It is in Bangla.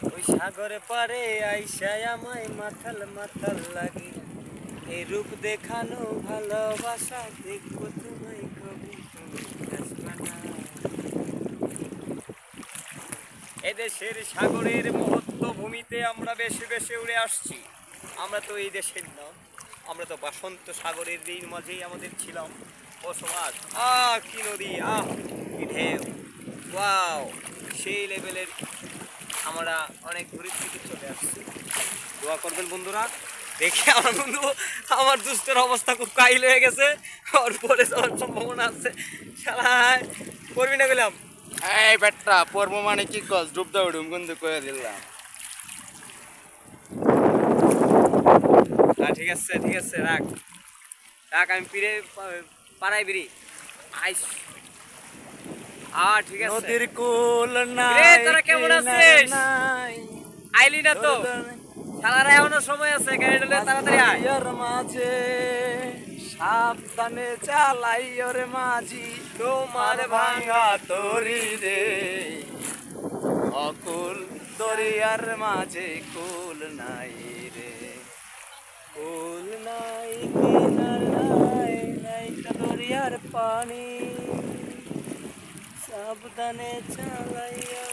ওই সাগরে পারে আইসায় আমায় মাথাল মাথাল লাগে, এই রূপ দেখানো ভালোবাসা, দেখবো তোমায় কবি তুমি আসবে না। এদেশের সাগরের মহত্ব ভূমিতে আমরা বেশি বেশি উড়ে আসছি। আমরা তো এই দেশের না, আমরা তো বাসন্ত সাগরের দিন মাঝেই আমাদের ছিলাম বসবাস। কি নদী, কি ঢেউ, ওয়াও, সেই লেভেলের আমরা অনেক দূরের থেকে চলে আসছি। দোয়া করবেন বন্ধুরা। দেখে আমার বন্ধু, আমার দুষ্টের অবস্থা খুব কাহিল হয়ে গেছে, ওর পরে যাওয়ার সম্ভাবনা আছে। শালায় করবি না গেলাম, এই বেটা পর্ব মানে কি কস, ডুব দাও ডুম কিন্তু করে দিলাম। ঠিক আছে ঠিক আছে, রাখ রাখ, আমি পিড়ে পাড়াই বিড়ি আইস। ঠিক আছে, নদীর কুল রে নাই, তোরা কেমন কিনারা আছিস? নাই, আইলি না তো? শালারা এখনো সময় আছে, গাড়ি ডলে তাড়াতাড়ি আয়। নদীর মাঝে সাবধানে চালাই ওরে মাঝি, তোমার ভাঙা তরি রে, অকুল দরিয়ার মাঝে কুল নাই রে, ফুল নাই, কিনার নাই, নাই তো দরিয়ার পানি, সাবধানে চালাইয়া